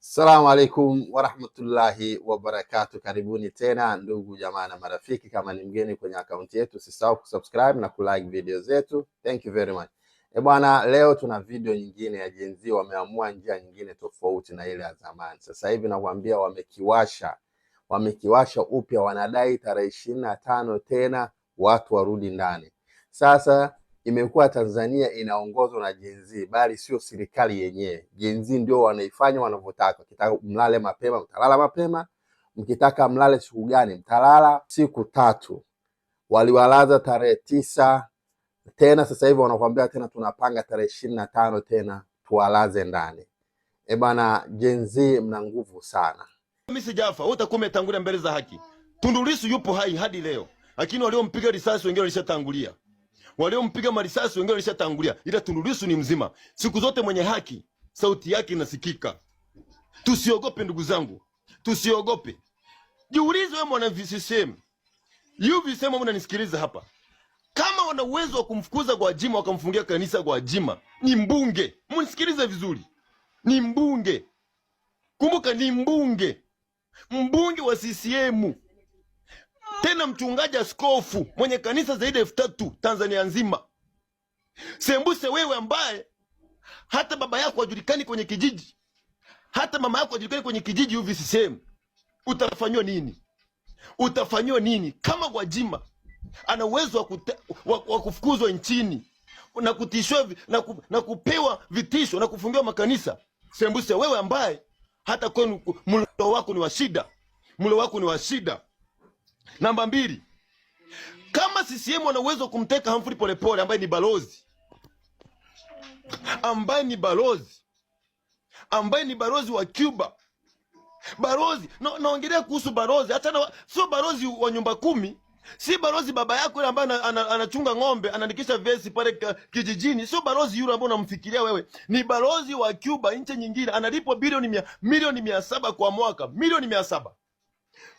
Assalamu alaikum warahmatullahi wabarakatuh. Karibuni tena ndugu jamaa na marafiki. Kama ni mgeni kwenye akaunti yetu, usisahau kusubscribe na kulike video zetu. Thank you very much. Bwana, leo tuna video nyingine ya Gen Z. Wameamua njia nyingine tofauti na ile ya zamani. Sasa hivi nakwambia wamekiwasha upya, wanadai tarehe 25 tena watu warudi ndani. Sasa imekuwa Tanzania inaongozwa na Gen Z, bali sio serikali yenyewe. Gen Z ndio wanaifanya wanavyotaka. Mkitaka mlale mapema mtalala mapema, mkitaka mlale siku gani mtalala siku 3. Waliwalaza tarehe 9 tena, sasa hivi wanakuambia tena tunapanga tarehe 25 tena tuwalaze ndani. Bana, Gen Z mna nguvu sana. Mimi sijafa, wewe utakuwa umetangulia mbele za haki. Tundu Lissu yupo hai hadi leo, lakini waliompiga risasi wengine walishatangulia. Waliompiga marisasi wengine walishatangulia, ila Tundu Lissu ni mzima. Siku zote mwenye haki sauti yake inasikika. Tusiogope ndugu zangu, tusiogope. Jiulize wewe mwana VCCM, UVCM unanisikiliza hapa, kama wana uwezo wa kumfukuza Gwajima wakamfungia kanisa Gwajima, ni mbunge. Mnisikilize vizuri, ni mbunge. Kumbuka ni mbunge, mbunge wa CCM, tena mchungaji askofu mwenye kanisa zaidi ya 3000 Tanzania nzima. Sembuse wewe ambaye hata baba yako hajulikani kwenye kijiji, hata mama yako hajulikani kwenye kijiji, UVCCM, utafanywa nini? Utafanywa nini kama Gwajima ana uwezo wa kufukuzwa nchini na kutishwa na kupewa vitisho na kufungiwa makanisa? Sembuse wewe ambaye hata kwenu mlo wako ni wa shida, mlo wako ni wa shida. Namba 2, kama CCM wana uwezo wa kumteka Humphrey Polepole ambaye ni balozi, ambaye ni balozi wa Cuba, balozi naongelea kuhusu balozi, hata sio balozi wa nyumba 10, si balozi baba yako yule ambaye anachunga ng'ombe anaandikisha vesi pale kijijini, sio balozi yule ambaye unamfikiria wewe. Ni balozi wa Cuba, nchi nyingine, analipwa milioni 700 kwa mwaka, milioni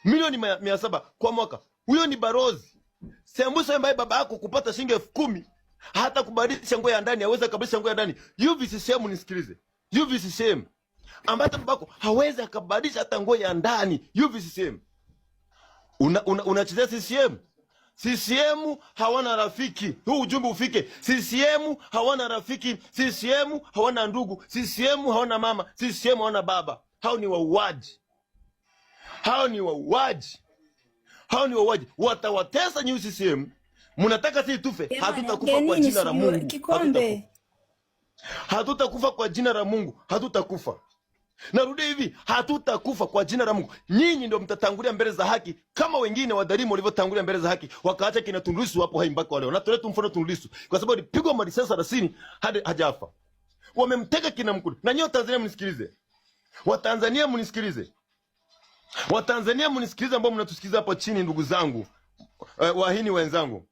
700 kwa mwaka. Huyo ni balozi. Sembuse ambaye baba yako kupata shilingi 10,000 hata kubadilisha nguo ya ndani, hawezi kubadilisha nguo ya ndani. UVCCM nisikilize, UVCCM ambaye babako hawezi akabadilisha hata nguo ya ndani. UVCCM unachezea CCM. CCM hawana rafiki. Huu ujumbe ufike. CCM hawana rafiki. CCM hawana ndugu. CCM hawana mama. CCM hawana baba. Hao ni wauaji. Hao ni wauaji. Watawatesa nyi CCM. Mnataka sisi tufe? Hatutakufa kwa jina la Mungu. Hatutakufa kwa jina la Mungu. Hatutakufa. Narudi hivi, hatutakufa kwa jina la Mungu. Nyinyi ndio mtatangulia mbele za haki kama wengine wadhalimu walivyotangulia mbele za haki, wakaacha kina Tundu Lissu hapo hai mpaka leo. Na tuleta mfano Tundu Lissu kwa sababu alipigwa marisasi 30 hadi hajafa. Wamemteka kina Mkude. Na nyinyi Tanzania mnisikilize. Watanzania mnisikilize. Watanzania mnisikilize ambao mnatusikiliza hapo chini, ndugu zangu, wahini wenzangu.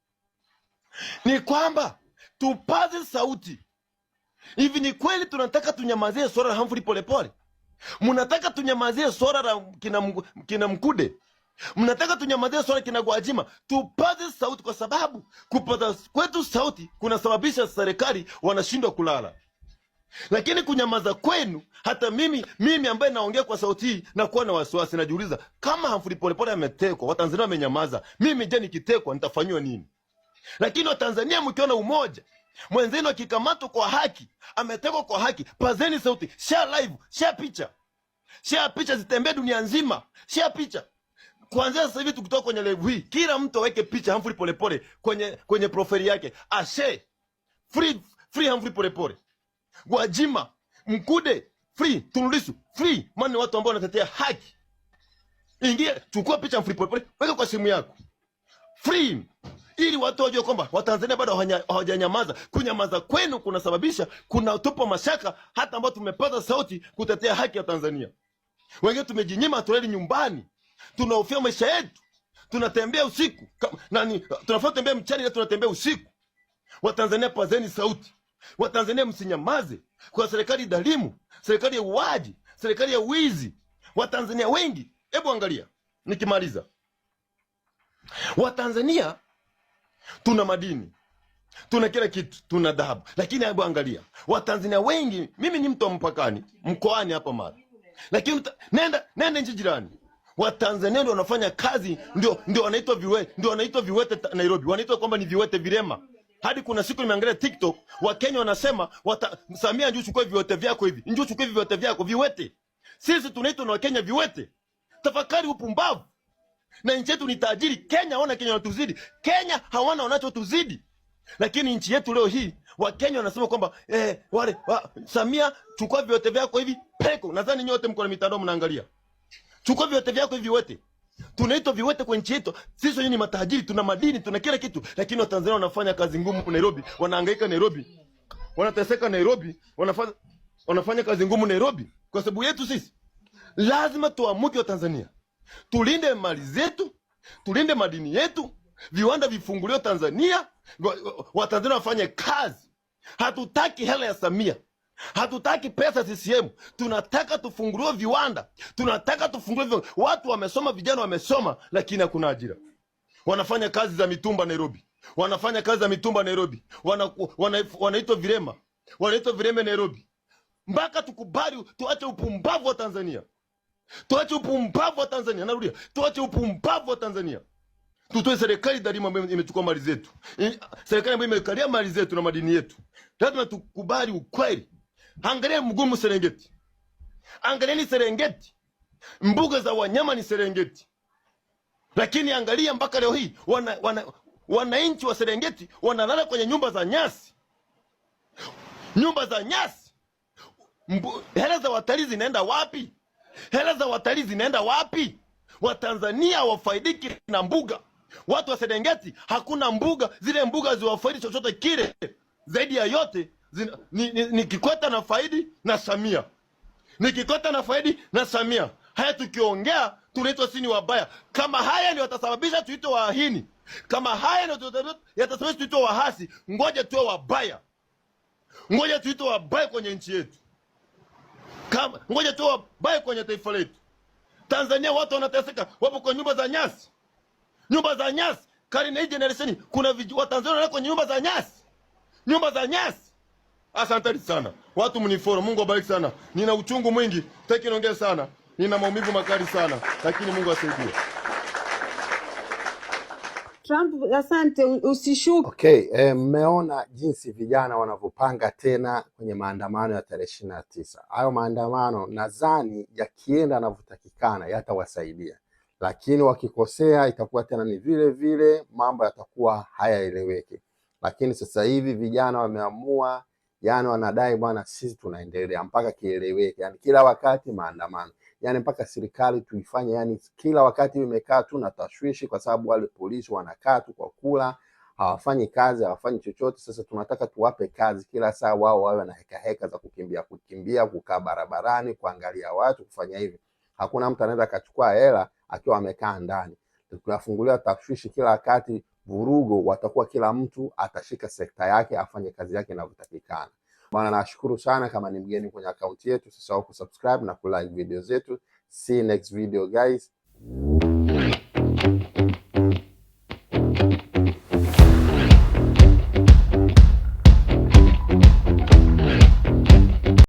Ni kwamba tupaze sauti. Hivi ni kweli tunataka tunyamazie swala la Humphrey Polepole? Mnataka tunyamazie swala la kina Mkude? Mnataka tunyamazie swala kina Gwajima? Tupaze sauti, kwa sababu kupaza kwetu sauti kunasababisha serikali wanashindwa kulala. Lakini kunyamaza kwenu, hata mimi ambaye naongea kwa sauti hii na kuwa na wasiwasi, najiuliza kama Humphrey Polepole ametekwa, Watanzania wamenyamaza, mimi je nikitekwa nitafanywa nini? Lakini Watanzania mkiona umoja, mwenzenu akikamatwa kwa haki, ametekwa kwa haki, pazeni sauti, share live, share picha zitembee dunia nzima, share picha. Kuanzia sasa hivi tukitoka kwenye live hii, kila mtu aweke picha Humphrey Polepole kwenye profile yake, ashe free Humphrey Polepole, Gwajima, Mkude free, Tundu Lissu free. Maana watu ambao wanatetea haki. Ingia, chukua picha Humphrey Polepole, weka kwa simu yako, free, ili watu wajue kwamba Watanzania bado hawajanyamaza. Kunyamaza kwenu kunasababisha tupo mashaka hata ambao tumepata sauti kutetea haki ya Tanzania. Wengine tumejinyima, tulali nyumbani, tunahofia maisha yetu, tunatembea usiku tunafaa tembea mchana na tunatembea usiku. Watanzania pazeni sauti. Watanzania msinyamaze kwa serikali dhalimu, serikali ya uaji, serikali ya wizi. Watanzania wengi, hebu angalia nikimaliza. Watanzania tuna madini, tuna kila kitu, tuna dhahabu, lakini hebu angalia Watanzania wengi. Mimi ni mtu wa mpakani, mkoani hapa Mara. Lakini nenda nchi jirani, Watanzania ndio wanafanya kazi, ndio wanaitwa viwete, ndio wanaitwa viwete Nairobi, wanaitwa kwamba ni viwete vilema. Hadi kuna siku nimeangalia TikTok, Wakenya wanasema Samia, njoo chukue viwete vyako hivi, njoo chukue viwete vyako, viwete. Sisi tunaitwa na Wakenya viwete. Tafakari upumbavu. Na nchi yetu ni tajiri. Kenya hawana Kenya wanatuzidi. Kenya hawana wanachotuzidi. Lakini nchi yetu leo hii Wakenya wanasema kwamba Samia, chukua viwete vyako hivi peko. Nadhani nyote mko na mitandao mnaangalia. Chukua viwete vyako hivi viwete. Tunaitwa viwete kwa nchi yetu. Sisi wenyewe ni matajiri, tuna madini, tuna kila kitu, lakini Watanzania wanafanya kazi ngumu Nairobi, wanahangaika Nairobi, wanateseka Nairobi, wanafanya kazi ngumu Nairobi kwa sababu yetu sisi. Lazima tuamuke wa Tanzania. Tulinde mali zetu, tulinde madini yetu, viwanda vifunguliwe Tanzania, Watanzania wafanye kazi. Hatutaki hela ya Samia. Hatutaki pesa CCM. Tunataka tufunguliwe viwanda. Tunataka tufunguliwe viwanda. Watu wamesoma, vijana wamesoma, lakini hakuna ajira. Wanafanya kazi za mitumba Nairobi. Wanafanya kazi za mitumba Nairobi. Wanaitwa vilema. Wanaitwa vilema Nairobi. Mpaka tukubali, tuache upumbavu wa Tanzania. Tuache upumbavu wa Tanzania. Narudia, tuache upumbavu wa Tanzania. Tutoe serikali dhalimu ambayo imechukua mali zetu. Serikali ambayo imekalia mali zetu na madini yetu. Lazima tukubali ukweli. Angalia mgumu Serengeti. Angalieni Serengeti. Mbuga za wanyama ni Serengeti. Lakini angalia mpaka leo hii wananchi wa Serengeti wanalala kwenye nyumba za nyasi. Nyumba za nyasi. Hela za watalii zinaenda wapi? Hela za watalii zinaenda wapi? Watanzania wafaidiki na mbuga. Watu wa Serengeti hakuna mbuga, zile mbuga ziwafaidi chochote kile. Zaidi ya yote ni Kikwete na faidi na Samia. Ni Kikwete na faidi na Samia. Haya tukiongea tunaitwa sisi ni wabaya. Kama haya ndio yatasababisha tuitwe wahini. Kama haya ndio yatasababisha tuitwe wahasi, ngoja tuwe wabaya. Ngoja tuitwe wabaya kwenye nchi yetu. Ngoja tuwe wabaya kwenye taifa letu. Tanzania watu wanateseka, wapo kwa nyumba za nyasi. Nyumba za nyasi. Karne hii generation kuna Watanzania wanalala kwenye nyumba za nyasi. Nyumba za nyasi. Asanteni sana. Watu mnifollow. Mungu abariki sana. Nina uchungu mwingi, sitaki niongee sana. Nina maumivu makali sana, lakini Mungu asaidie. Trump, asante, usishuke. Okay, mmeona jinsi vijana wanavyopanga tena kwenye maandamano ya tarehe 29. Hayo maandamano nadhani yakienda yanavyotakikana yatawasaidia. Lakini wakikosea itakuwa tena ni vile vile, mambo yatakuwa hayaeleweki. Lakini sasa hivi vijana wameamua, yani wanadai bwana sisi tunaendelea mpaka kieleweke. Yani kila wakati maandamano. Yani mpaka serikali tuifanye, yani kila wakati imekaa tu na tashwishi kwa sababu wale polisi wanakaa tu kwa kula, hawafanyi kazi, hawafanyi chochote. Sasa tunataka tuwape kazi kila saa, wao wawe na heka za kukimbia, kukaa barabarani, kuangalia watu, kufanya hivi. Hakuna mtu anaweza akachukua hela akiwa amekaa ndani. Tunafungulia tashwishi kila wakati, vurugo, watakuwa kila mtu atashika sekta yake, afanye kazi yake inavyotakikana. Bwana, nashukuru sana. Kama ni mgeni kwenye akaunti yetu, usisahau kusubscribe na kulike video zetu. See you next video guys.